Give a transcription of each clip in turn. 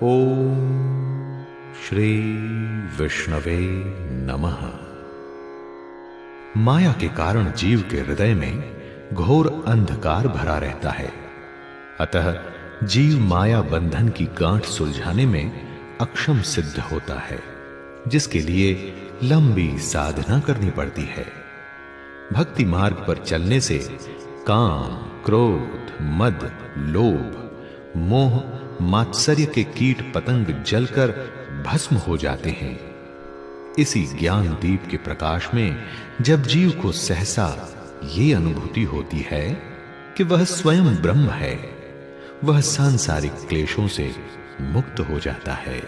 ओम श्री विष्णवे नमः। माया के कारण जीव के हृदय में घोर अंधकार भरा रहता है। अतः जीव माया बंधन की गांठ सुलझाने में अक्षम सिद्ध होता है, जिसके लिए लंबी साधना करनी पड़ती है। भक्ति मार्ग पर चलने से काम, क्रोध, मद, लोभ, मोह, मात्सर्य के कीट पतंग जलकर भस्म हो जाते हैं। इसी ज्ञान दीप के प्रकाश में जब जीव को सहसा ये अनुभूति होती है कि वह स्वयं ब्रह्म है, वह सांसारिक क्लेशों से मुक्त हो जाता है।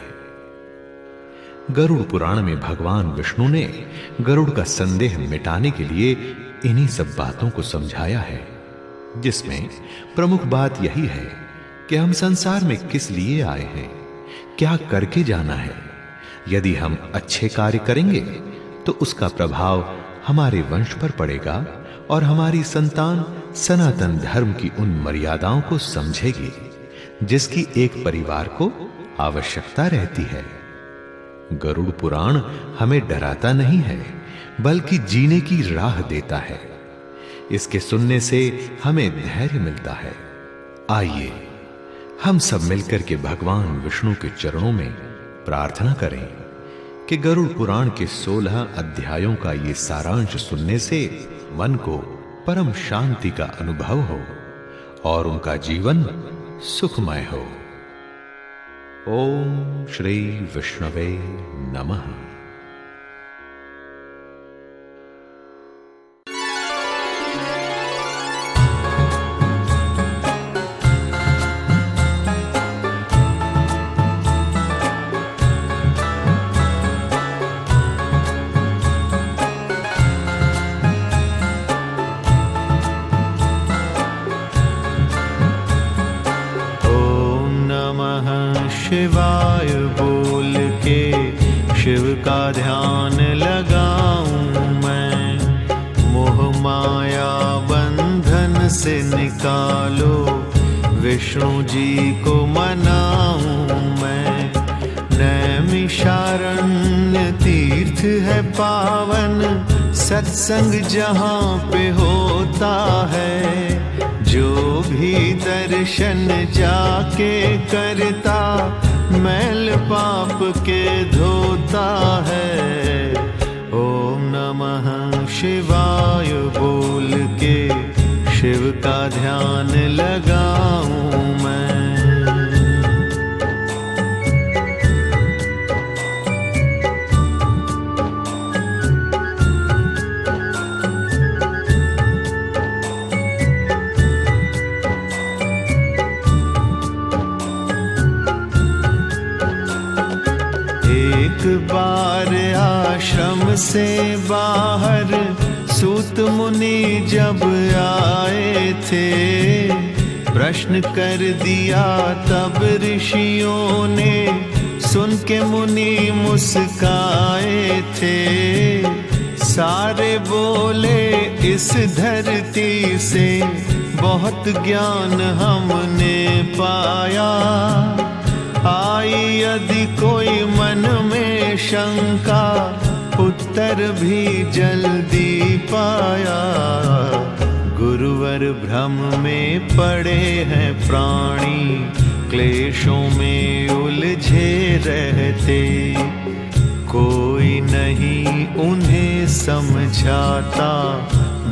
गरुड़ पुराण में भगवान विष्णु ने गरुड़ का संदेह मिटाने के लिए इन्हीं सब बातों को समझाया है, जिसमें प्रमुख बात यही है कि हम संसार में किस लिए आए हैं, क्या करके जाना है। यदि हम अच्छे कार्य करेंगे तो उसका प्रभाव हमारे वंश पर पड़ेगा और हमारी संतान सनातन धर्म की उन मर्यादाओं को समझेगी जिसकी एक परिवार को आवश्यकता रहती है। गरुड़ पुराण हमें डराता नहीं है, बल्कि जीने की राह देता है। इसके सुनने से हमें धैर्य मिलता है। आइए हम सब मिलकर के भगवान विष्णु के चरणों में प्रार्थना करें कि गरुड़ पुराण के 16 अध्यायों का ये सारांश सुनने से मन को परम शांति का अनुभव हो और उनका जीवन सुखमय हो। ओम श्री विष्णवे नमः। शिवाय बोल के शिव का ध्यान लगाऊं मैं। मोह माया बंधन से निकालो, विष्णु जी को मनाऊं मैं। नैमिषारण्य तीर्थ है पावन, सत्संग जहाँ पे होता है। जो भी दर्शन जाके करता, मैल पाप के धोता है। ओम नमः शिवाय बोल के शिव का ध्यान लगाऊं मैं। एक बार आश्रम से बाहर सूत मुनि जब आए थे, प्रश्न कर दिया तब ऋषियों ने, सुन के मुनि मुस्काए थे। सारे बोले इस धरती से बहुत ज्ञान हमने पाया। आई यदि कोई मन में शंका, उत्तर भी जल्दी पाया। गुरुवर भ्रम में पड़े हैं प्राणी, क्लेशों में उलझे रहते। कोई नहीं उन्हें समझाता,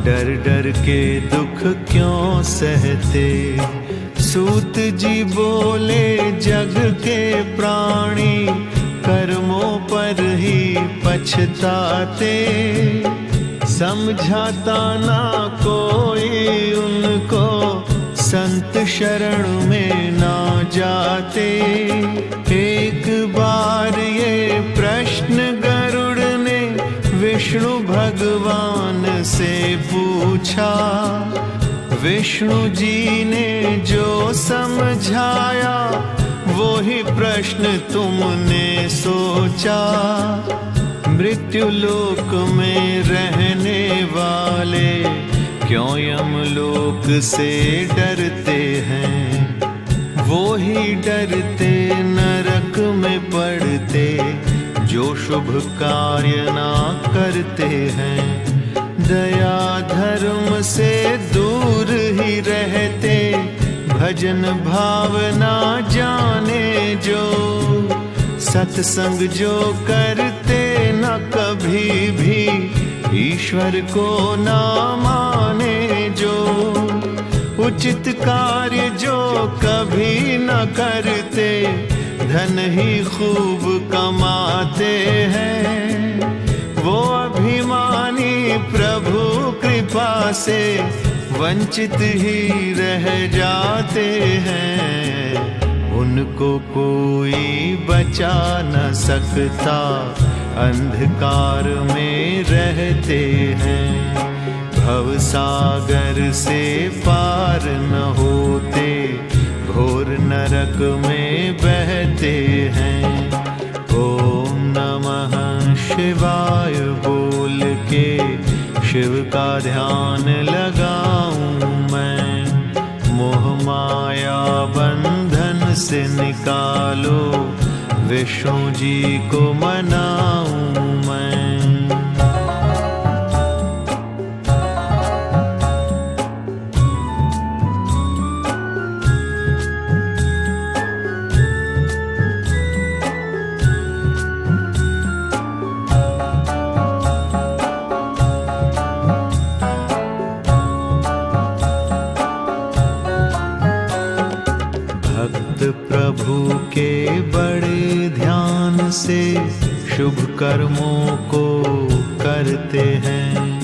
डर डर के दुख क्यों सहते। सूत जी बोले जग के प्राणी, कर्मों पर ही पछताते। समझाता ना कोई उनको, संत शरण में ना जाते। एक बार ये प्रश्न गरुड़ ने विष्णु भगवान से पूछा। विष्णु जी ने जो समझाया, वो ही प्रश्न तुमने सोचा। मृत्यु लोक में रहने वाले क्यों यमलोक से डरते हैं। वो ही डरते नरक में पड़ते जो शुभ कार्य ना करते हैं। दया धर्म से दूर ही रहते भजन भावना जाने जो। सत्संग जो करते न कभी भी ईश्वर को ना माने जो। उचित कार्य जो कभी न करते धन ही खूब कमाते हैं। वो अभिमानी प्रभु कृपा से वंचित ही रह जाते हैं। उनको कोई बचा न सकता अंधकार में रहते हैं। भवसागर से पार न होते घोर नरक में बहते हैं। ओम नमः शिवाय बोल के शिव का ध्यान लगाऊं मैं। मोह माया बंधन से निकालो विष्णु जी को मनाऊं मैं। प्रभु के बड़े ध्यान से शुभ कर्मों को करते हैं।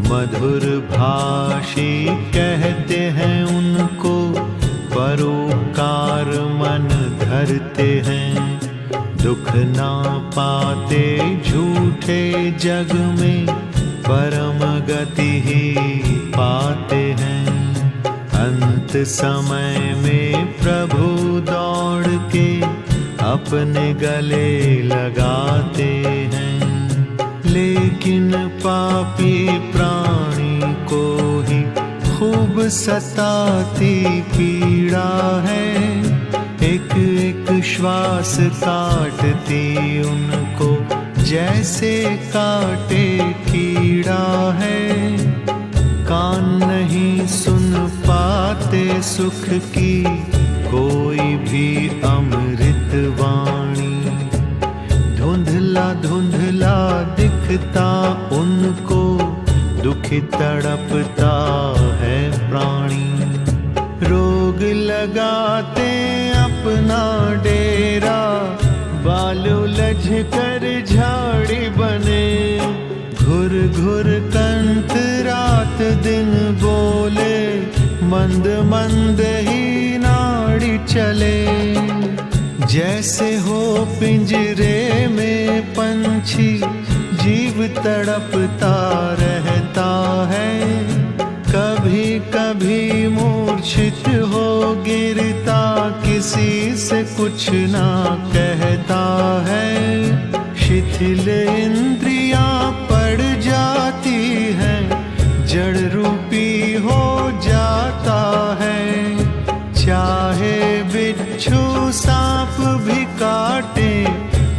मधुर भाषी कहते हैं उनको, परोपकार मन धरते हैं। दुख ना पाते झूठे जग में परम गति ही पाते हैं। अंत समय में प्रभु दौड़ के अपने गले लगाते हैं। लेकिन पापी प्राणी को ही खूब सताती पीड़ा है। एक एक श्वास काटती उनको जैसे काटे कीड़ा है। कान नहीं सुन पाते सुख की कोई भी अमृत वाणी। धुंधला धुंधला दिखता उनको दुखी तड़पता है प्राणी। रोग लगाते अपना डेरा, बाल उलझ कर झाड़ी बने। घुर घुर कंठ रात दिन बोले, मंद मंद ही नाड़ी चले। जैसे हो पिंजरे में पंछी, जीव तड़पता रहता है। कभी कभी मूर्छित हो गिरता, किसी से कुछ ना कहता है। शिथिल इंद्रियां पड़ जाती हैं, जड़ रूपी हो जाता है। चाहे बिच्छू सांप भी काटे,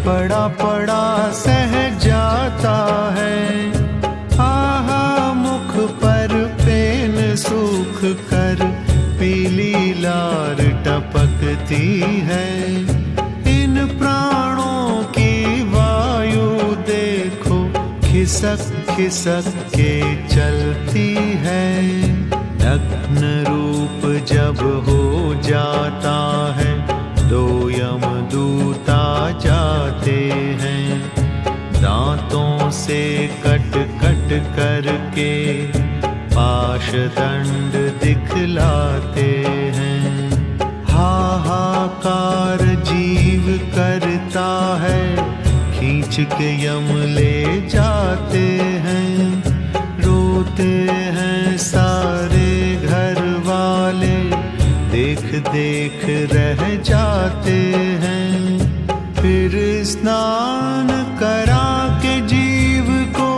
पड़ा पड़ा सह जाता है। आहा मुख पर पेन सूख कर पीली लार टपकती है। इन प्राणों की वायु देखो खिसक खिसक के चलती है। नग्न रूप जब हो जाता है, दो यमदूत आ जाते हैं। दांतों से कट कट करके पाशदंड दिखलाते हैं। हाहाकार जीव करता है, खींच के यम ले जाते हैं। रोते हैं सारे घर वाले, देख देख रह जाते हैं। फिर स्नान करा के जीव को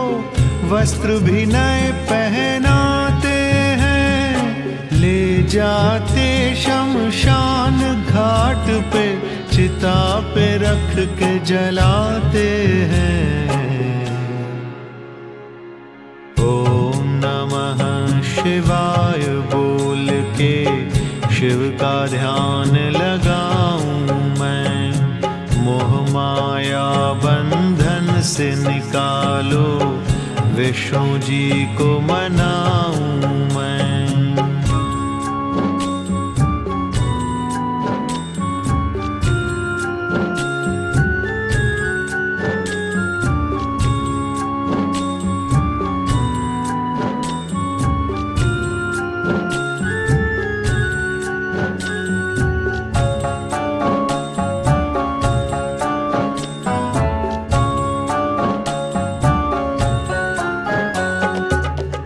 वस्त्र भी नए पहनाते हैं। ले जाते शमशान घाट पे, चिता पे रख के जलाते हैं। ओम नमः शिवाय बोल के शिव का ध्यान लगाऊं मैं, मोह माया बंधन से निकालो, विष्णु जी को मनाऊं मैं।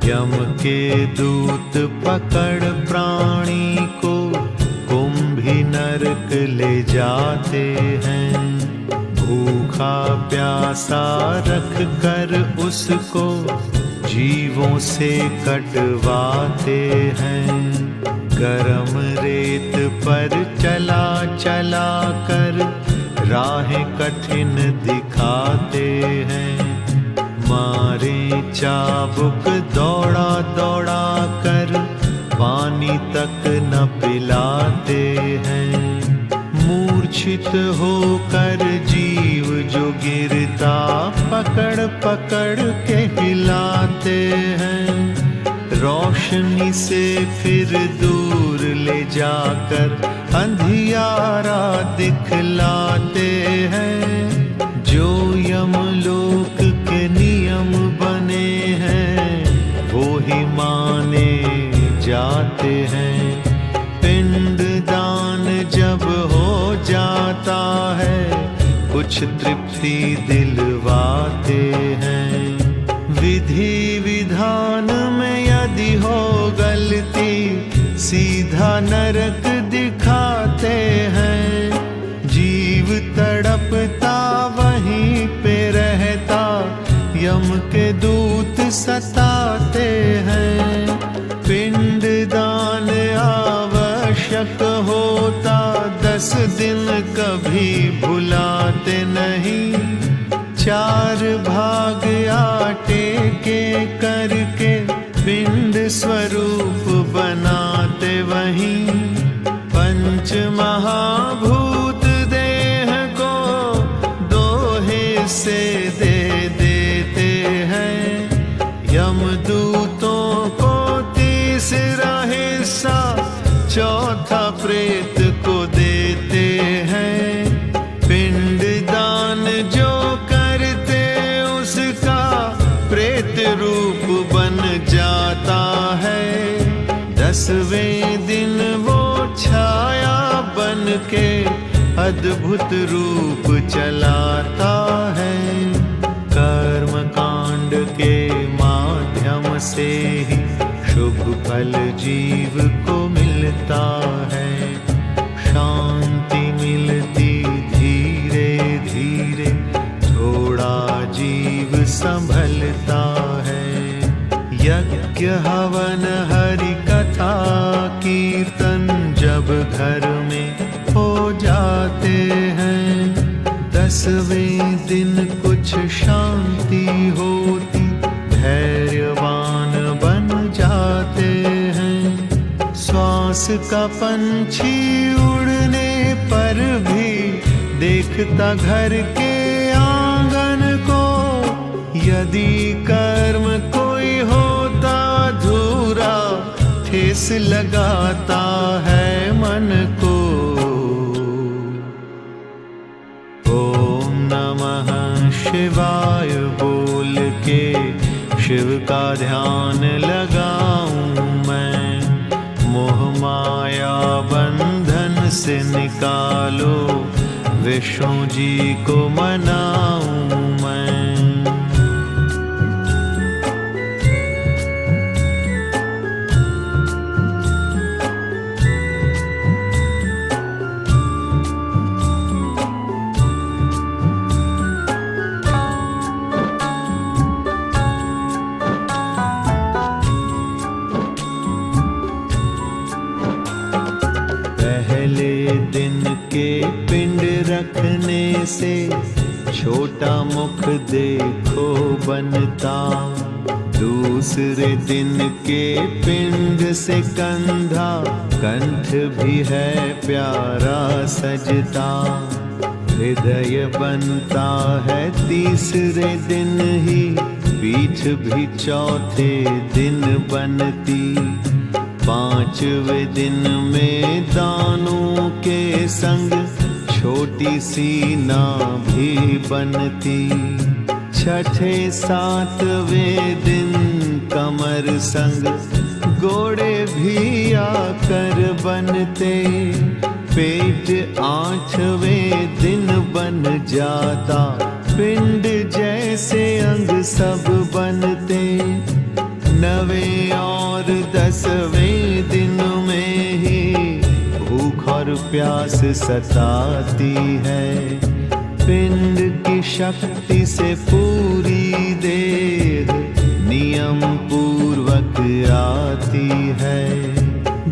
यम के दूत पकड़ प्राणी को कुंभी नरक ले जाते हैं। भूखा प्यासा रख कर उसको जीवों से कटवाते हैं। गरम रेत पर चला चला कर राहें कठिन दिखाते हैं। मारे चाबुक दौड़ा दौड़ा कर पानी तक न पिलाते हैं। मूर्छित होकर जीव जो गिरता पकड़ पकड़ के हिलाते हैं। रोशनी से फिर दूर ले जाकर अंधियारा दिखलाते हैं। जो यमलोक के नियम बने हैं वो ही माने जाते हैं। पिंड दान जब हो जाता है कुछ तृप्ति दिलवाते हैं। विधि विधान में यदि हो गलती सीधा नरक दिखाते हैं। जीव तड़पता वहीं पे रहता यम के दूत सताते हैं। पिंड दान आवश्यक होता 10 दिन कभी भुलाते नहीं। 4 भाग आटे के करके पिंड स्वरूप बनाते वहीं। पंच महाभूत देह को 2 हिस्से दे देते हैं। यमदूतों को 3रा हिस्सा चौथा प्रेत को देते हैं। पिंड दान जो करते उसका प्रेत रूप बन जाता है। 10वें दिन वो छाया बन के अद्भुत रूप चलाता है। कर्म कांड के माध्यम से ही शुभ फल जीव को मिलता है। शांति मिलती धीरे धीरे थोड़ा जीव संभलता है। यज्ञ हवन हरि कथा कीर्तन जब घर में हो जाते हैं। 10वें दिन कुछ शांति होती धैर्यवान बन जाते हैं। श्वास का पंछी उड़ने पर भी देखता घर के आंगन को। यदि कर्म कोई होता अधूरा ठेस लगाता है मन को। ओम नमः शिवाय बोल के शिव का ध्यान लगाऊं मैं। मोह माया बंधन से निकालो, विष्णु जी को मनाऊं मैं। पहले दिन के पिंड रखने से छोटा मुख देखो बनता, दूसरे दिन के पिंड से कंधा कंठ भी है प्यारा सजता। हृदय बनता है तीसरे दिन ही, पीठ भी चौथे दिन बनती। पांचवें दिन में दानों के संग छोटी सी नाभि बनती। छठे सातवें दिन कमर संग घोड़े भी आकर बनते। पेट आठवें दिन बन जाता, पिंड जैसे अंग सब बनते। नवें और 10वें दिन में ही भूख और प्यास सताती है। पिंड की शक्ति से पूरी देह नियम पूर्वक आती है।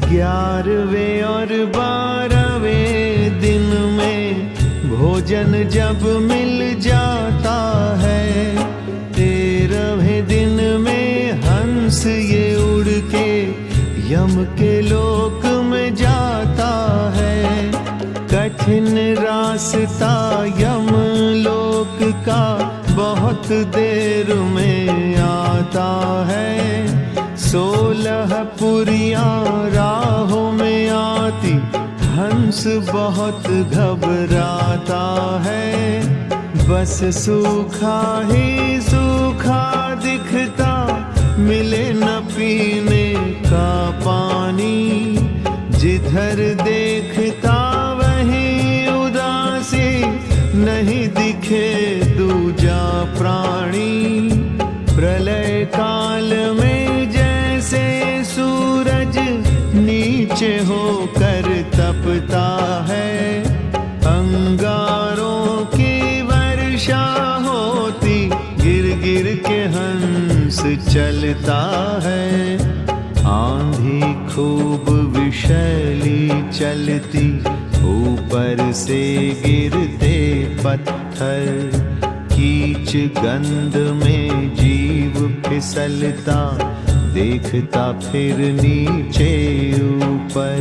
11वें और 12वें दिन में भोजन जब मिल जाता है। 13वें दिन में हंस ये उड़ के यम के लोक में जाता है। कठिन रास्ता यम लोक का बहुत देर में आता है। 16 पुरियां राहों में आती, हंस बहुत घबराता है। बस सूखा ही सूखा दिखता, मिले न पीने का पानी। जिधर देखता वहीं उदासी, नहीं दिखे दूजा प्राणी। प्रलय काल में जैसे सूरज नीचे होकर तपता है। अंगारों की वर्षा होती, गिर गिर के हंस चलता है। आंधी खूब विषैली चलती, ऊपर से गिरते पत्थर। कीच गंध में जीव फिसलता, देखता फिर नीचे ऊपर।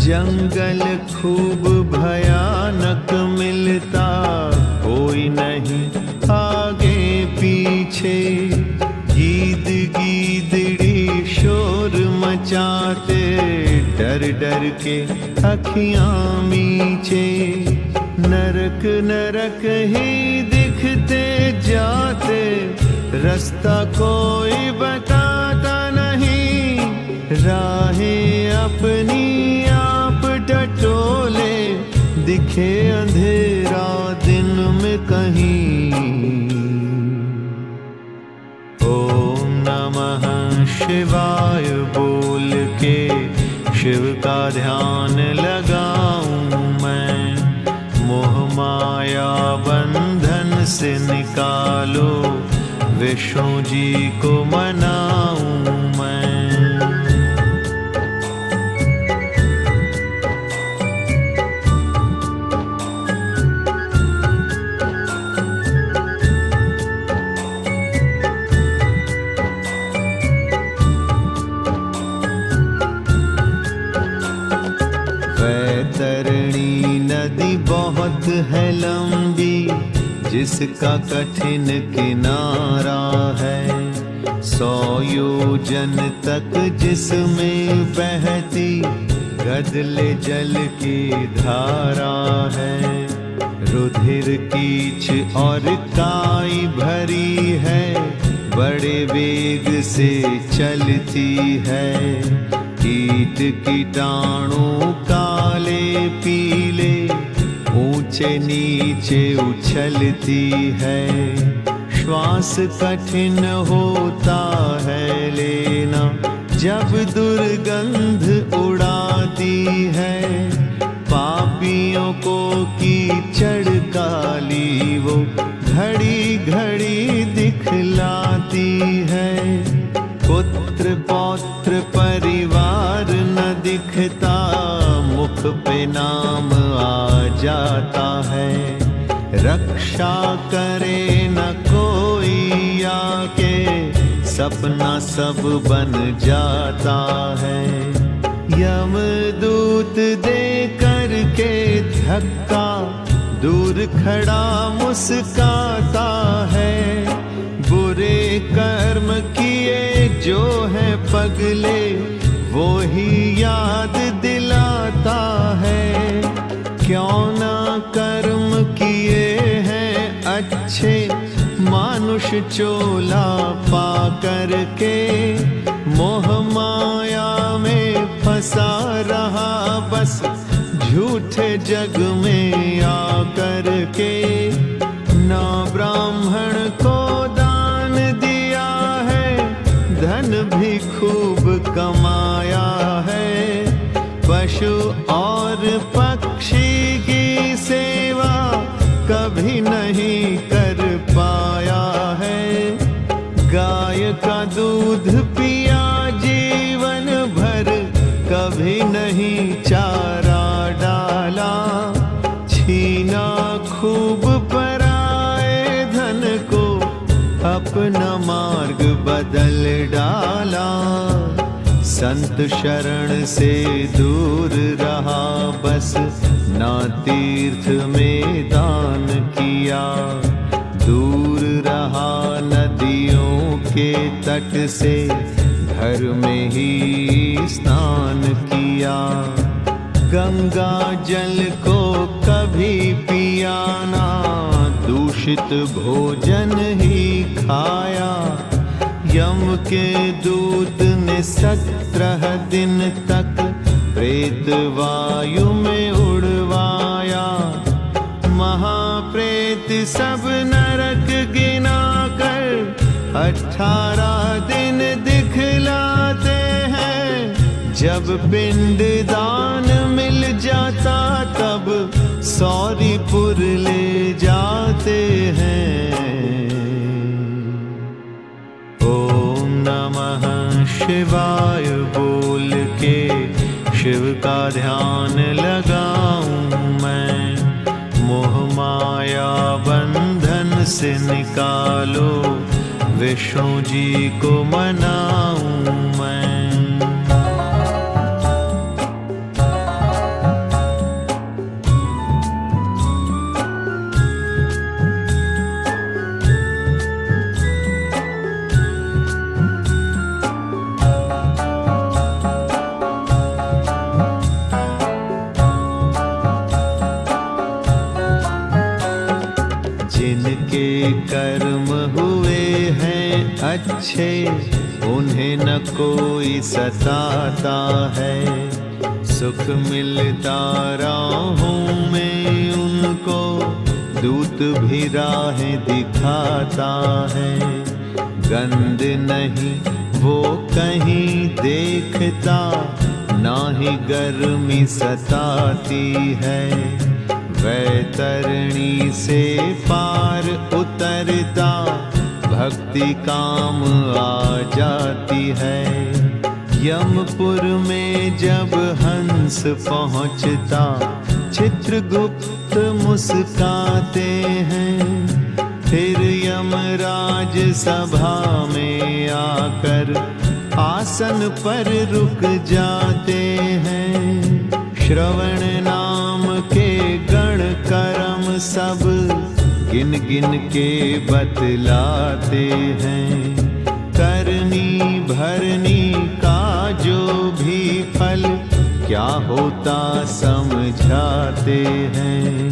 जंगल खूब भयानक मिलता, कोई नहीं आगे पीछे। गीद गीदड़ी शोर मचाते, डर डर के अखियां मीचे। नरक नरक ही दिखते जाते, रास्ता कोई बताता नहीं। राहें अपनी आप टटोले, दिखे अंधेरा दिन में कहीं। ओम नमः शिवाय बोल के शिव का ध्यान लगाऊं मैं। मोह माया बंधन से निकालो, विष्णु जी को मनाऊं मैं। वैतरणी नदी बहुत है लंबी, जिसका कठिन किनारा है। 100 योजन तक जिसमें बहती, गदले जल की धारा है। रुधिर कीच और काई भरी है, बड़े वेग से चलती है। कीट कीटाणु काले पीले, ऊंचे नीचे उछलती है। श्वास कठिन होता है लेना, जब दुर्गंध उड़ाती है। पापियों को कीचड़ काली वो घड़ी घड़ी दिखलाती है। पुत्र पौत्र परिवार न दिखता, मुख पे नाम आ जाता है। रक्षा करे न कोई आके, सपना सब बन जाता है। यमदूत दे करके धक्का, दूर खड़ा मुस्काता है। बुरे कर्म किए जो है पगले, वो ही याद दिलाता है। क्यों ना कर्म किए हैं अच्छे, मानुष चोला पा करके मोह माया में फंसा रहा बस झूठे जग में आकर के। ना ब्राह्मण को दान दिया है, धन भी खूब कमाया है। पशु और पक्षी की सेवा कभी नहीं कर पाया है। गाय का दूध पिया जीवन भर, कभी नहीं चारा डाला। छीना खूब पराए धन को, अपना मार्ग बदल डाला। संत शरण से दूर रहा बस, ना तीर्थ में दान किया। दूर रहा नदियों के तट से, घर में ही स्नान किया। गंगा जल को कभी पिया ना, दूषित भोजन ही खाया। यम के दूत ने 17 दिन तक प्रेत वायु में उड़वाया। महाप्रेत सब नरक गिना कर 18 दिन दिखलाते हैं। जब पिंड दान मिल जाता तब सौरीपुर ले जाते हैं। ओम नमः शिवाय बोल के शिव का ध्यान लगाऊं मैं। मोह माया बंधन से निकालो, विष्णु जी को मनाऊं मैं। जिनके कर्म हुए हैं अच्छे, उन्हें न कोई सताता है। सुख मिलता राहों में उनको, दूत भी राहें दिखाता है। गंध नहीं वो कहीं देखता, ना ही गर्मी सताती है। वैतरणी से पार उतरता, भक्ति काम आ जाती है। यमपुर में जब हंस पहुँचता, चित्रगुप्त मुस्काते हैं। फिर यमराज सभा में आकर आसन पर रुक जाते हैं। श्रवण नाम के गण कर्म सब गिन गिन के बतलाते हैं। करनी भरनी का जो भी फल क्या होता समझाते हैं।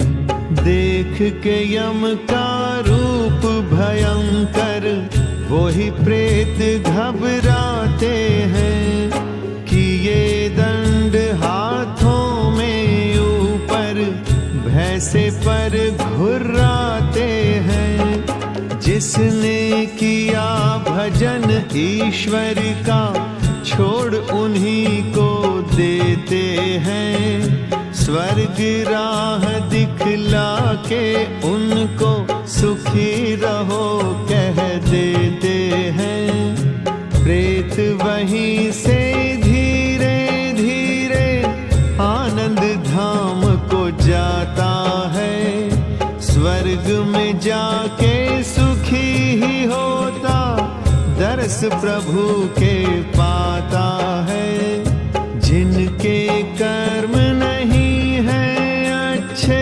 देख के यम का रूप भयंकर, वही प्रेत घबराते हैं। कि ये दंड हाथों में ऊपर, भैंसे पर घुर्राते हैं। जिसने किया भजन ईश्वर का, छोड़ उन्हीं को देते हैं। स्वर्ग राह दिखला के उनको, सुखी रहो कह देते हैं। प्रेत वहीं से धीरे धीरे आनंद रस प्रभु के पाता है। जिनके कर्म नहीं है अच्छे,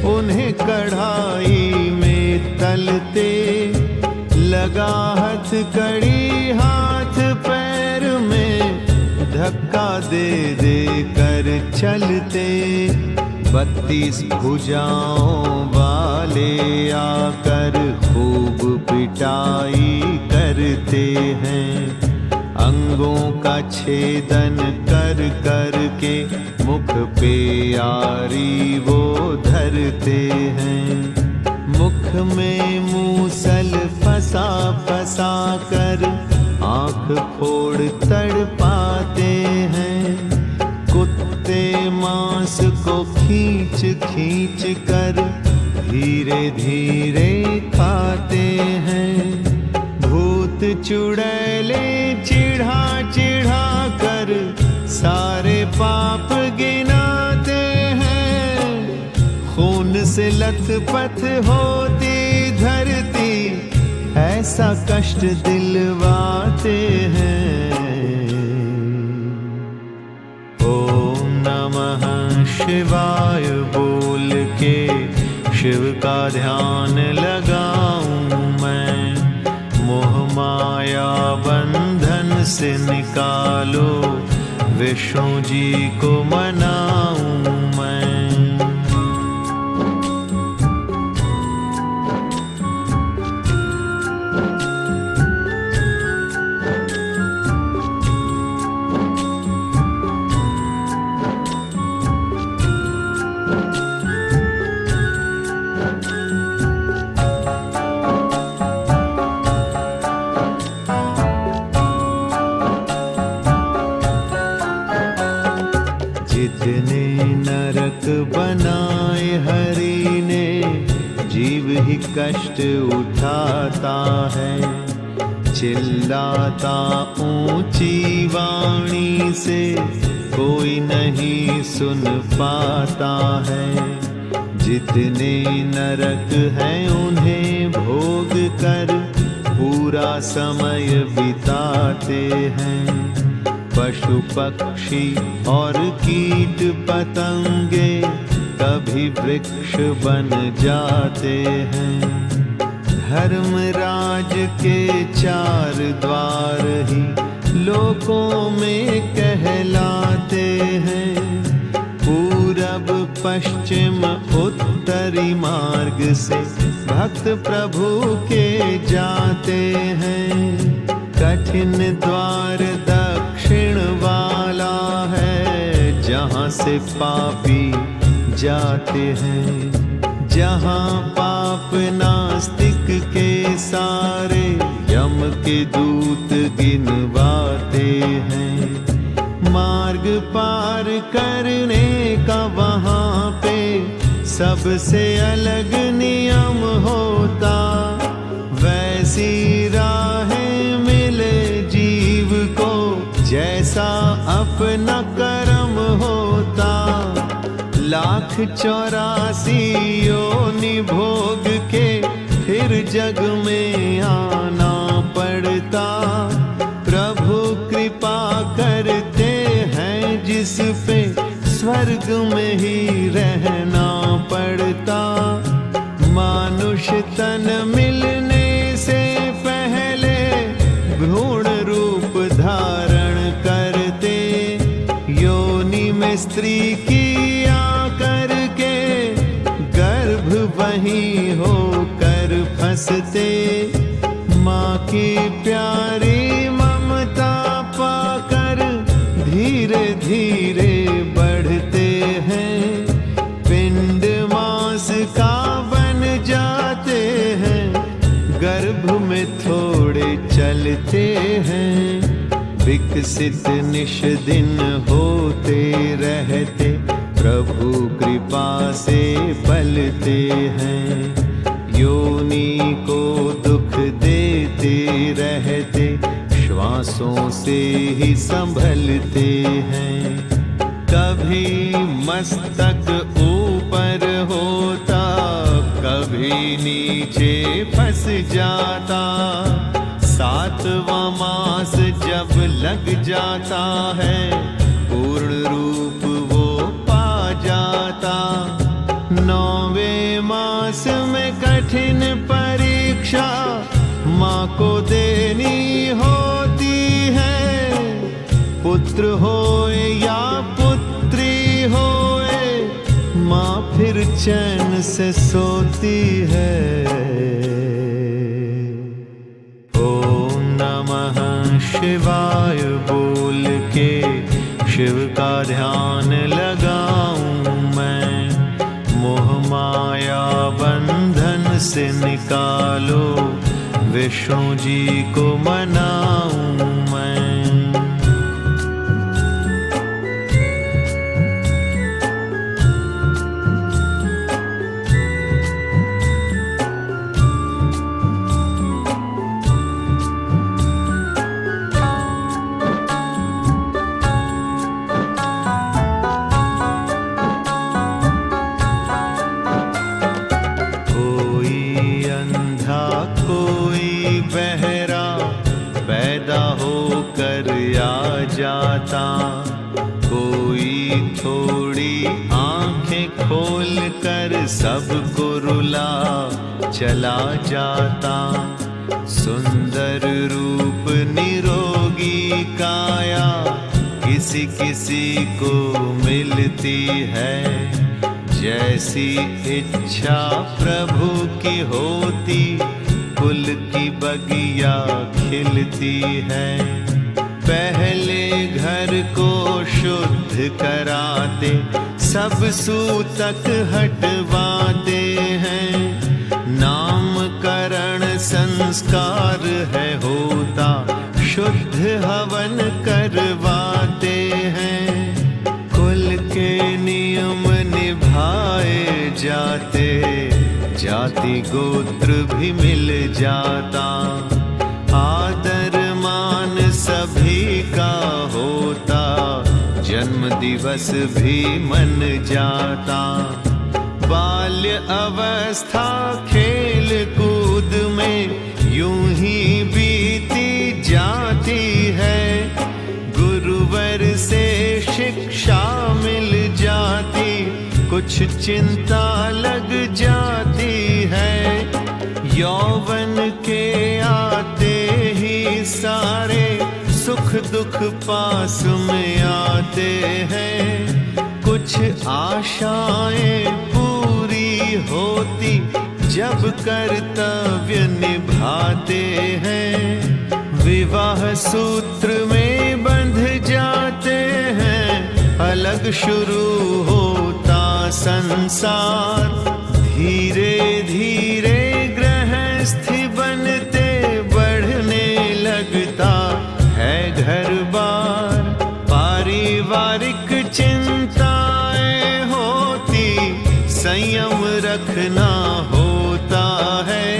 उन्हें कढ़ाई में तलते, लगा हथकड़ी हाथ पैर में, धक्का दे दे कर चलते। 32 भुजाओं वाले आकर खूब पिटाई करते हैं। अंगों का छेदन कर कर के मुख पे आरी वो धरते हैं। मुख में मूसल फंसा फंसा कर आँख फोड़ तड़पाते हैं। कुत्ते मांस को खींच खींच कर धीरे धीरे खाते हैं। भूत चुड़ैले चिढ़ा चिढ़ा कर सारे पाप गिनाते हैं। खून से लथपथ होती धरती, ऐसा कष्ट दिलवाते हैं। ओम नमः शिवाय बोल के शिव का ध्यान लगाऊं मैं। मोह माया बंधन से निकालो, विष्णु जी को मनाऊं मैं। जितने नरक बनाए हरि ने, जीव ही कष्ट उठाता है। चिल्लाता ऊंची वाणी से, कोई नहीं सुन पाता है। जितने नरक हैं उन्हें भोग कर पूरा समय बिताते हैं। पशु पक्षी और कीट पतंगे कभी वृक्ष बन जाते हैं। धर्मराज के 4 द्वार ही लोकों में कहलाते हैं। पूरब पश्चिम उत्तरी मार्ग से भक्त प्रभु के जाते हैं। कठिन द्वार दक्षिण वाला है, जहाँ से पापी जाते हैं। जहाँ पाप नास्तिक के सारे यम के दूत गिनवाते हैं। मार्ग पार करने का वहाँ पे सबसे अलग नियम होता। वैसी राहें मिले जीव को, जैसा अपना कर्म होता। 1,84 योनि भोग के फिर जग में आना पड़ता। प्रभु कृपा करते हैं जिस पे, स्वर्ग में ही रहना पड़ता। मानुष तन मिलने से पहले भ्रूण रूप धारण करते। योनि में स्त्री किया करके गर्भ वहीं होकर फंसते। माँ की प्यारी ममता पाकर धीरे धीरे बढ़ते हैं। पिंड मांस का बन जाते हैं, गर्भ में थोड़े चलते हैं। विकसित निश दिन होते रहते, प्रभु कृपा से पलते हैं। योनि को दुख देते रहते, श्वासों से ही संभलते हैं। कभी मस्तक ऊपर होता, कभी नीचे फंस जाता। सातवां मास जब लग जाता है, पूर्ण रूप वो पा जाता। 9वें मास में कठिन परीक्षा माँ को देनी होती है। पुत्र होए या पुत्री होए, माँ फिर चैन से सोती है। ओम नमः शिवाय बोल के शिव का ध्यान लगाऊं मैं। मोह माया बंधन से निकालो, विष्णु जी को मनाऊं मैं। जाता कोई थोड़ी आंखें खोल कर सबको रुला चला जाता। सुंदर रूप निरोगी काया किसी किसी को मिलती है। जैसी इच्छा प्रभु की होती, कुल की बगिया खिलती है। पहले घर को शुद्ध कराते, सब सूतक हटवाते हैं। नामकरण संस्कार है होता, शुद्ध हवन करवाते हैं। कुल के नियम निभाए जाते, जाति गोत्र भी मिल जाता। आदर मान सभी का होता, जन्म दिवस भी मन जाता। बाल्य अवस्था खेल कूद में यूं ही बीती जाती है। गुरुवर से शिक्षा मिल जाती, कुछ चिंता लग जाती है। यौवन के आते ही सारे सुख दुख पास में आते हैं। कुछ आशाएं पूरी होती, जब कर्तव्य निभाते हैं। विवाह सूत्र में बंध जाते हैं, अलग शुरू होता संसार। धीरे धीरे गृहस्थी बनते बढ़ने लगता है घर बार। पारिवारिक चिंताएं होती, संयम रखना होता है।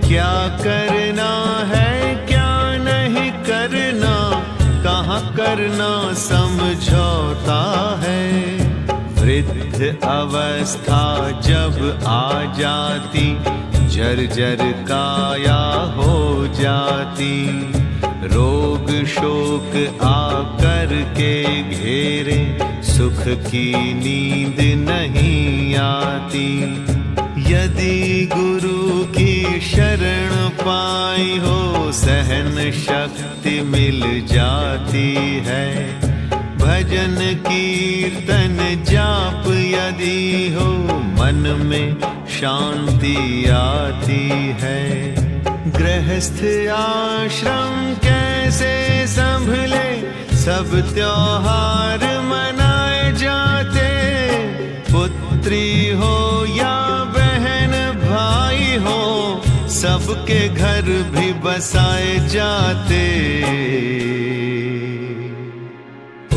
क्या करना है क्या नहीं करना, कहाँ करना समझौता है। वृद्ध अवस्था जब आ जाती, जर्जर काया हो जाती। रोग शोक आकर के घेरे, सुख की नींद नहीं आती। यदि गुरु की शरण पाई हो, सहन शक्ति मिल जाती है। भजन कीर्तन जाप यदि हो, मन में शांति आती है। गृहस्थ आश्रम कैसे संभले, सब त्योहार मनाए जाते। पुत्री हो या बहन भाई हो, सबके घर भी बसाए जाते।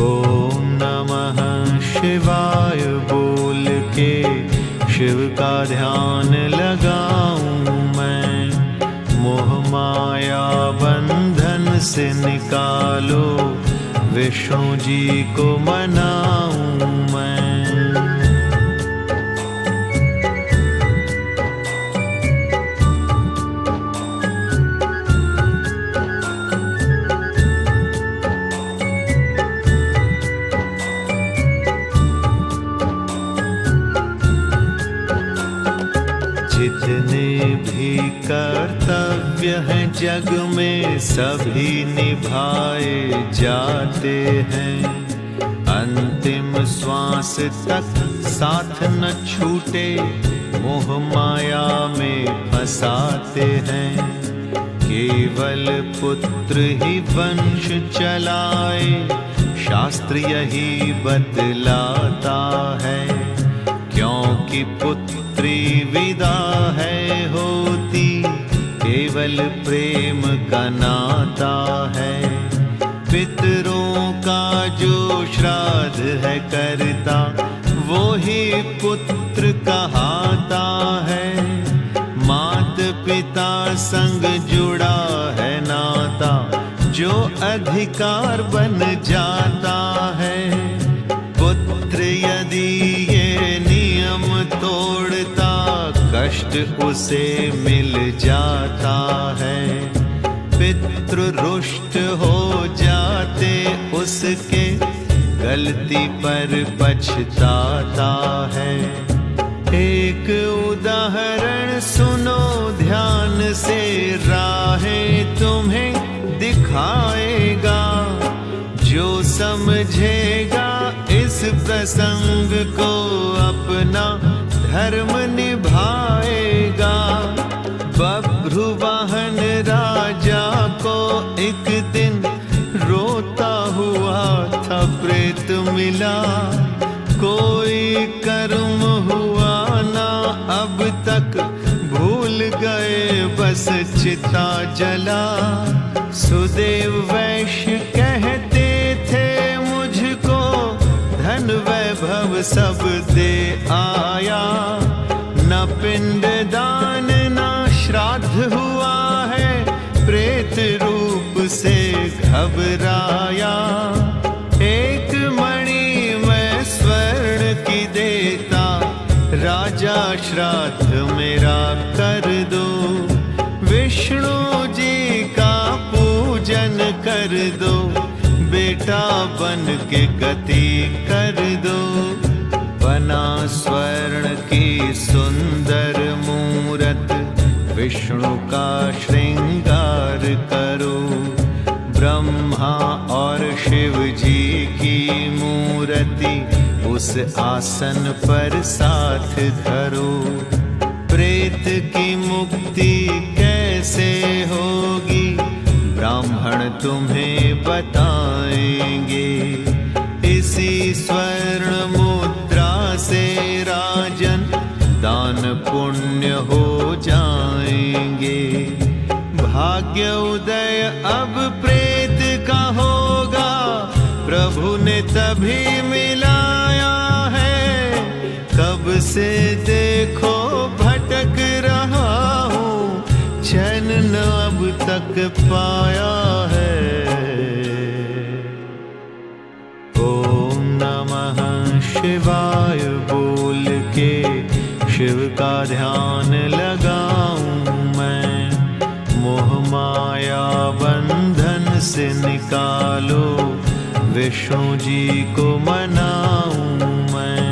ओम नमः शिवाय बोल के शिव का ध्यान लगाऊं मैं। मोह माया बंधन से निकालो, विष्णु जी को मनाऊं मैं। भी कर्तव्य है जग में सभी निभाए जाते हैं। अंतिम श्वास तक साथ न छूटे मोह माया में फंसाते हैं। केवल पुत्र ही वंश चलाए शास्त्र यही बतलाता है। क्योंकि पुत्री विदा है होती केवल प्रेम का नाता है। पितरों का जो श्राद्ध है करता वो ही पुत्र कहाता है। मात पिता संग जुड़ा है नाता जो अधिकार बन जाता है। पुत्र यदि ये नियम तोड़ता कष्ट उसे मिल जाता है। पितृ रुष्ट हो जाते उसके गलती पर पछताता है। एक उदाहरण सुनो ध्यान से राहें तुम्हें दिखाएगा। जो समझेगा इस प्रसंग को अपना धर्म निभाएगा। बभ्रुवाहन राजा को एक दिन रोता हुआ था प्रेत मिला। कोई कर्म हुआ ना अब तक भूल गए बस चिता जला। सुदेव वैश्य कहते थे मुझको धन वैभव सब दे आया। न पिंड दान न श्राद्ध हुआ है प्रेत रूप से घबराया। एक मणि मैं स्वर्ण की देता राजा श्राद्ध मेरा कर दो। विष्णु जी का पूजन कर दो बेटा बन के गति कर दो। बना स्वर्ण की सुंदर मूरत विष्णु का श्रृंगार करो। ब्रह्मा और शिव जी की मूर्ति उस आसन पर साथ धरो। प्रेत की मुक्ति कैसे होगी ब्राह्मण तुम्हें बताएंगे। इसी स्वर्ण मुद्रा से राजन दान पुण्य हो जाएंगे। भाग्य उदय अब प्रेत का होगा प्रभु ने तभी मिलाया है। कब से देखो भटक रहा हूँ चैन न अब तक पाया है। ओम नमः शिवाय बोल के शिव का ध्यान लगाऊं मैं। मोह माया बंधन से निकालो विष्णु जी को मनाऊं मैं।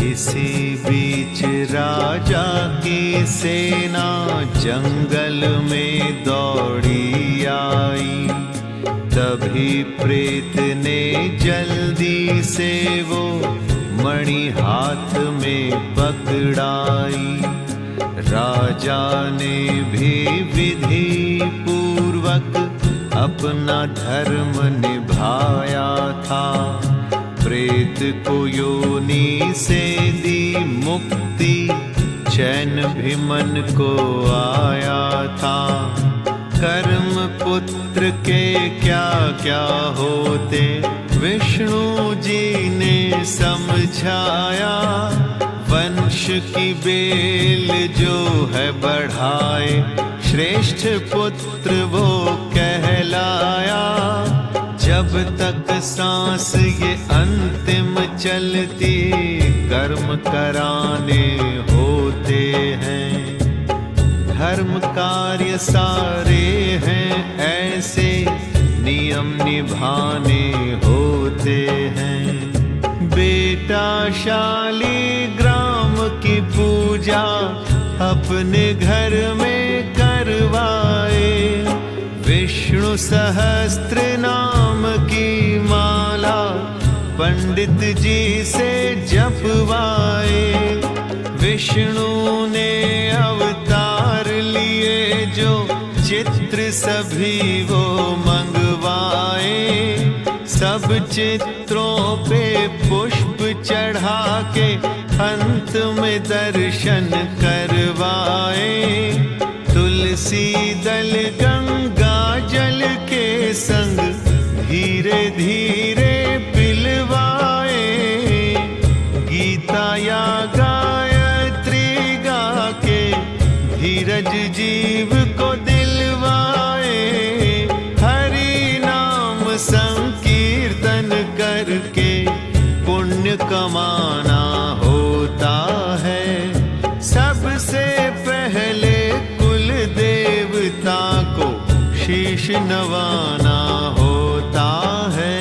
इसी बीच राजा की सेना जंगल में दौड़ी आई। तभी प्रेत ने जल्दी से वो मणि हाथ में पकड़ाई। राजा ने भी विधि पूर्वक अपना धर्म निभाया था। प्रेत को योनि से दी मुक्ति चैन भी मन को आया था। कर्म पुत्र के क्या क्या होते विष्णु जी ने समझाया। वंश की बेल जो है बढ़ाए श्रेष्ठ पुत्र वो कहलाया। जब तक सांस ये अंतिम चलती कर्म कराने होते हैं। धर्म कार्य सारे हैं ऐसे नियम निभाने होते हैं। बेटा शालिग्राम की पूजा अपने घर में करवाए। विष्णु सहस्त्र नाम की माला पंडित जी से जपवाए। विष्णु ने अवतार लिए जो चित्र सभी वो मंगवाए। सब चित्रों पे पुष्प चढ़ा के अंत में दर्शन करवाए। तुलसी दल गंगा जल के संग धीरे धीरे पिलवाए। गीता या गायत्री गा के धीरज जीव को दिलवाए। हरि नाम संकीर्तन करके पुण्य कमाना होता है। सबसे पहले कुल देवता को शीश नवाना होता है।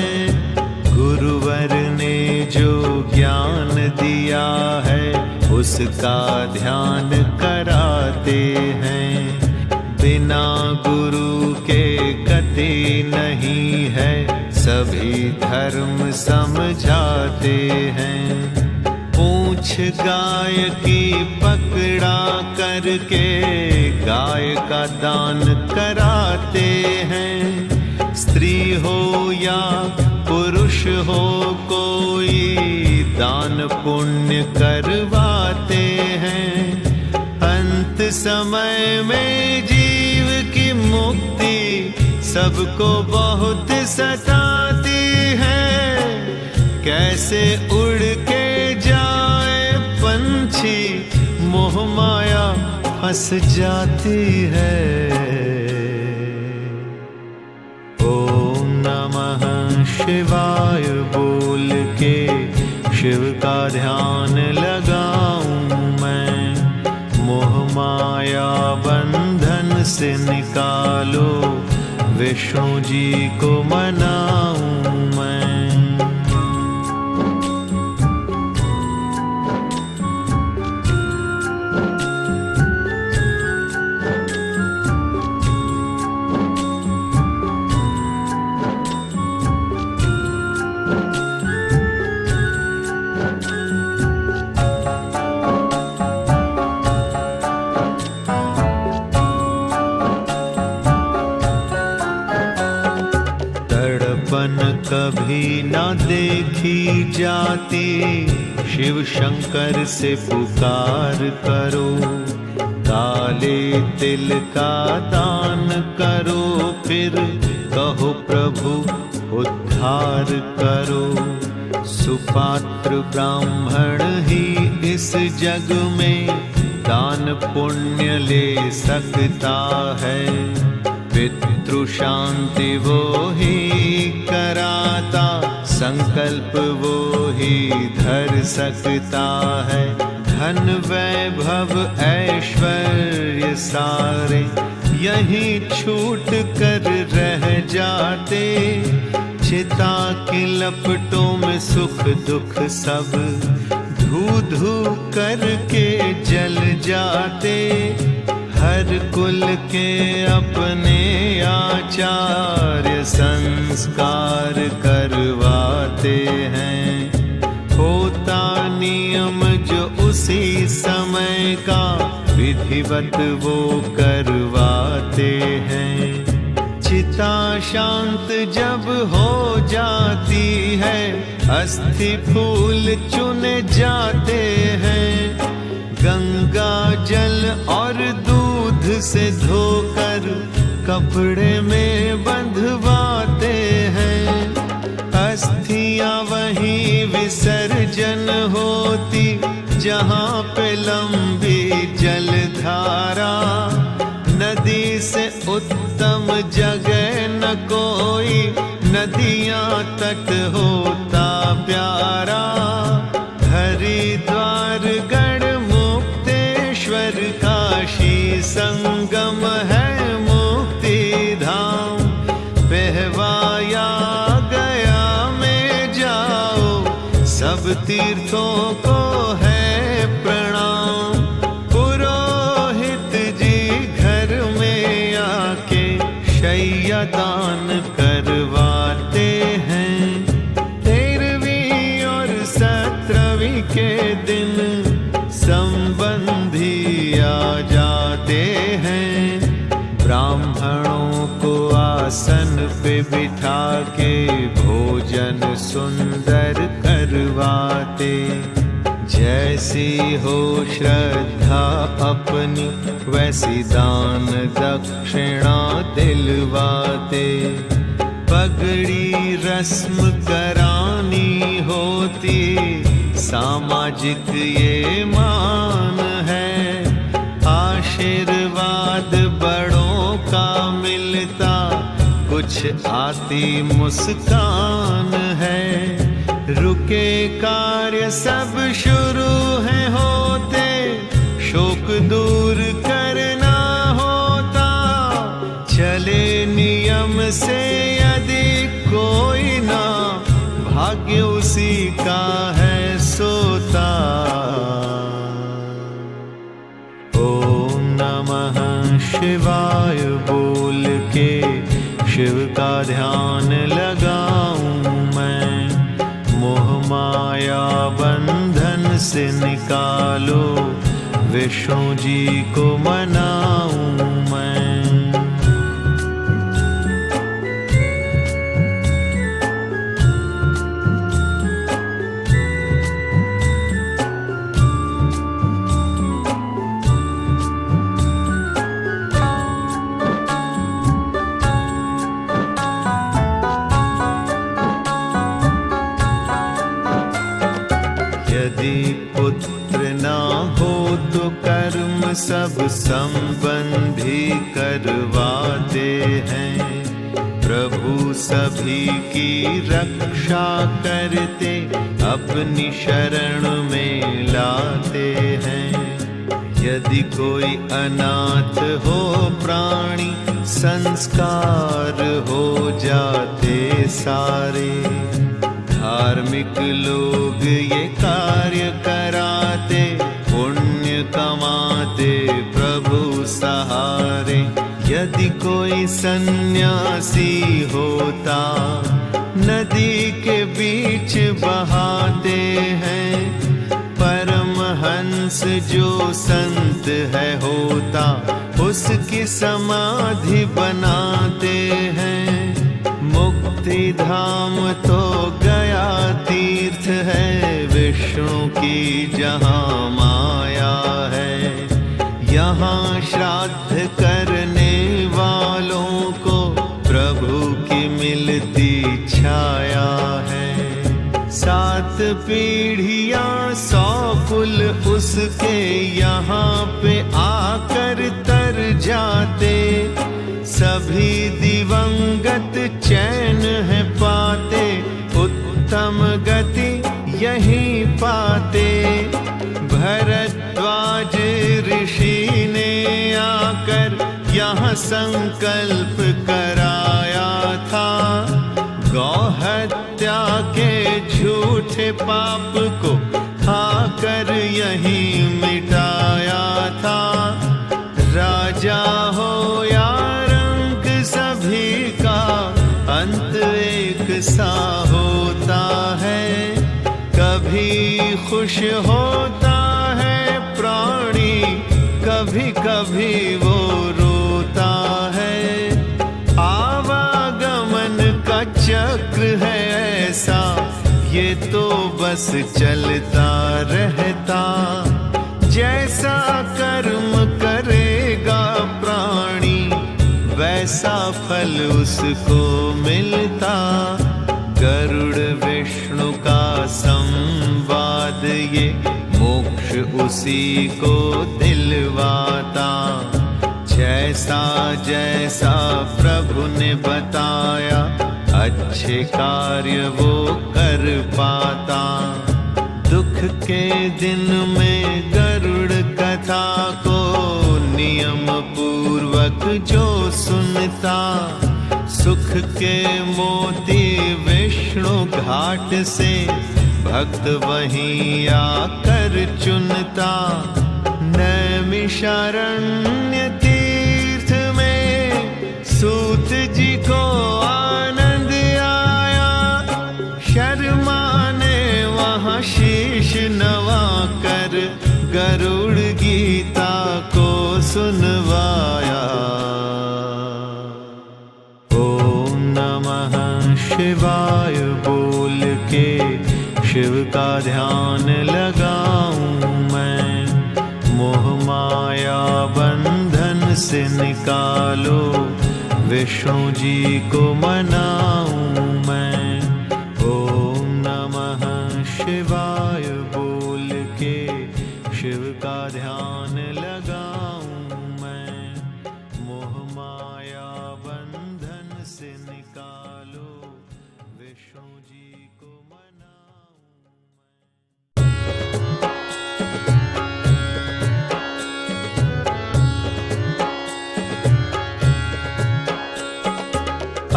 गुरुवर ने जो ज्ञान दिया है उसका ध्यान कराते हैं। बिना गुरु के गति नहीं है, सभी धर्म समझाते हैं। पूंछ गाय की पकड़ा करके गाय का दान कराते हैं। स्त्री हो या पुरुष हो कोई दान पुण्य करवाते हैं। अंत समय में जीव की मुक्ति सबको बहुत सताती है। कैसे उड़ के जाए पंछी, मोह माया फंस जाती है। ओम नमः शिवाय बोल के शिव का ध्यान लगाऊं मैं। मोह माया बंधन से निकालो, विष्णु जी को मनाऊं मैं। कभी ना देखी जाती, शिव शंकर से पुकार करो। काले तिल का दान करो, फिर कहो प्रभु उद्धार करो। सुपात्र ब्राह्मण ही इस जग में दान पुण्य ले सकता है। पितृ शांति वो ही कराता, संकल्प वो ही धर सकता है। धन वैभव ऐश्वर्य सारे यही छूट कर रह जाते। चिता की लपटों में सुख दुख सब धू धू करके जल जाते। हर कुल के अपने आचार्य संस्कार करवाते हैं। होता नियम जो उसी समय का, विधिवत वो करवाते हैं। चिता शांत जब हो जाती है, अस्थि फूल चुने जाते हैं। गंगा जल और दूध से धोकर कपड़े में बंधवाते हैं। अस्थियां वहीं विसर्जन होती, जहाँ पे लंबी जलधारा। नदी से उत्तम जगह न कोई, नदियाँ संगत होता प्यारा। हरिद्वार गढ़ मुक्तेश्वर काशी संगम है मुक्ति धाम। पहवाया गया में जाओ सब तीर्थों को है प्रणाम। पुरोहित जी घर में आके शैया दान करवाते हैं। 13वीं और 17वीं के दिन संबंधी आ जाते हैं। ब्राह्मणों को आसन पे बिठा के भोजन सुंदर करवाते। जैसी हो श्रद्धा अपनी वैसी दान दक्षिणा दिलवाते। पगड़ी रस्म करानी होती सामाजिक ये मान है। आशीर्वाद बड़ों का मिलता कुछ आती मुस्कान है। रुके कार्य सब शुरू है होते, शोक दूर करना होता। चले नियम से यदि कोई ना, भाग्य उसी का है सोता। ओम नमः शिवाय बोल के शिव का ध्यान लगाऊं मैं। मोह माया बंधन से निकालो, विष्णु जी को मनाऊं मैं। यदि पुत्र ना हो तो कर्म सब संबंधी करवाते हैं। प्रभु सभी की रक्षा करते, अपनी शरण में लाते हैं। यदि कोई अनाथ हो प्राणी, संस्कार हो जाते सारे। धार्मिक लोग ये कार्य कराते, पुण्य कमाते प्रभु सहारे। यदि कोई सन्यासी होता, नदी के बीच बहाते हैं। परमहंस जो संत है होता, उसकी समाधि बनाते हैं। मुक्ति धाम तो गया तीर्थ है, विष्णु की जहाँ माया है। यहाँ श्राद्ध करने वालों को प्रभु की मिलती छाया है। 7 पीढ़ियाँ 100 कुल उसके यहाँ पे आकर तर जाते। सभी दिवंगत चैन है पाते, उत्तम गति यहीं पाते। भरद्वाज ऋषि ने आकर यहाँ संकल्प कराया था। गौ हत्या के झूठे पाप को आकर यहीं मिटाया था। राजा हो या रंक सभी का अंत एक सा होता है। कभी खुश होता है प्राणी, कभी कभी वो रोता है। आवागमन का चक्र है ऐसा, ये तो बस चलता रहता। जैसा कर्म करेगा प्राणी, वैसा फल उसको मिलता। गरुड़ विष्णु का संवाद ये मोक्ष उसी को दिलवाता। जैसा जैसा प्रभु ने बताया अच्छे कार्य वो कर पाता। दुख के दिन में गरुड़ कथा को नियम पूर्वक जो सुनता, सुख के मोती विष्णु घाट से भक्त वहीं आकर चुनता। नैमिषारण्य तीर्थ में सूत जी को आनंद आया, शर्मा ने वहाँ शीश नवा कर गरुड़ गीता को सुनवाया। ओम नमः शिवाय बोल के शिव का ध्यान लगाऊं मैं, मोह माया बंधन से निकालो, विष्णु जी को मनाऊं मैं। ओम नमः शिवाय बोल के शिव का ध्यान लगाऊं मैं, मोह माया बंधन से निकालो, विष्णु जी को मनाऊं।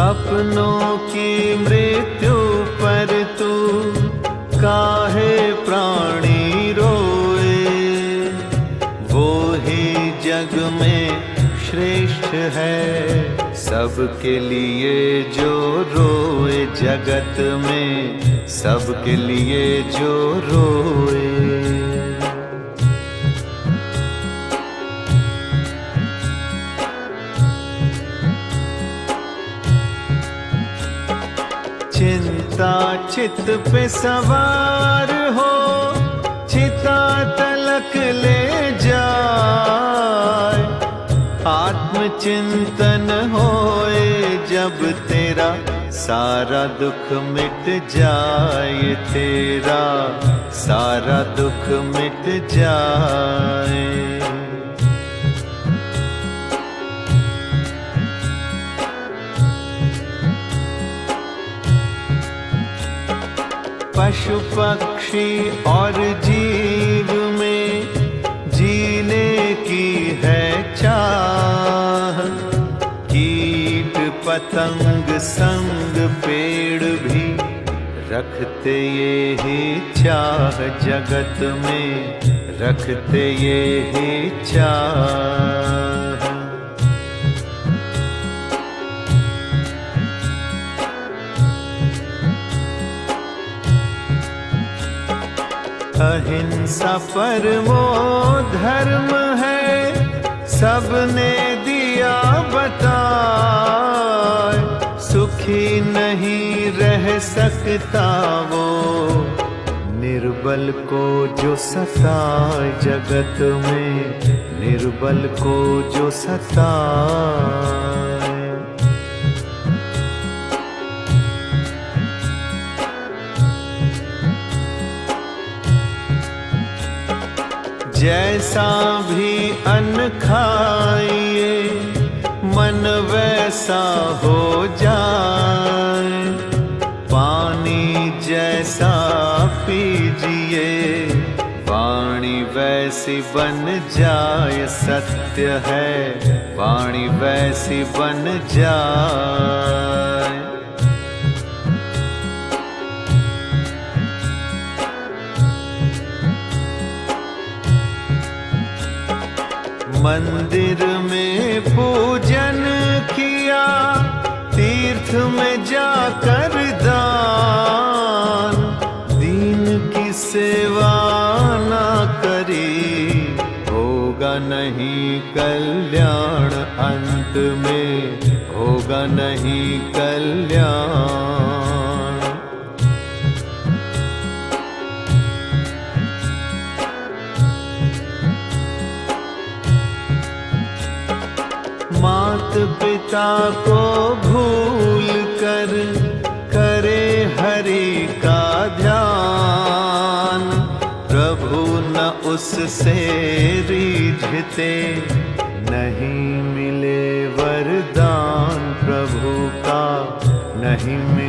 अपनों की मृत्यु पर तू काहे प्राणी रोए, वो ही जग में श्रेष्ठ है सबके लिए जो रोए, जगत में सबके लिए जो रोए। चिंता चित पे सवार हो, चिता तलक ले जाए, आत्मचिंतन होए जब तेरा सारा दुख मिट जाए, तेरा सारा दुख मिट जाए। पशु पक्षी और जीव में जीने की है चाह, कीट पतंग संग पेड़ भी रखते ये ही चाह, जगत में रखते ये ही चाह। अहिंसा परमो धर्म है, सबने दिया बताए, सुखी नहीं रह सकता वो निर्बल को जो सताए, जगत में निर्बल को जो सताए। जैसा भी अन्न खाइए मन वैसा हो जाए, पानी जैसा पीजिए वाणी वैसी बन जाए, सत्य है वाणी वैसी बन जाए। मंदिर में पूजन किया, तीर्थ में जाकर दान, दीन की सेवा ना करी, होगा नहीं कल्याण, अंत में होगा नहीं कल्याण। मात पिता को भूल कर करे हरि का ध्यान, प्रभु न उससे रीझते, नहीं मिले वरदान प्रभु का नहीं मिले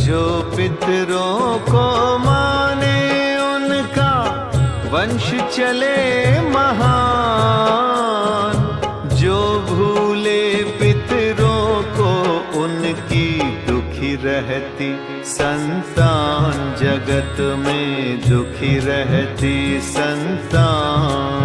जो पितरों को माने उनका वंश चले महान। जो भूले पितरों को उनकी दुखी रहती संतान, जगत में दुखी रहती संतान।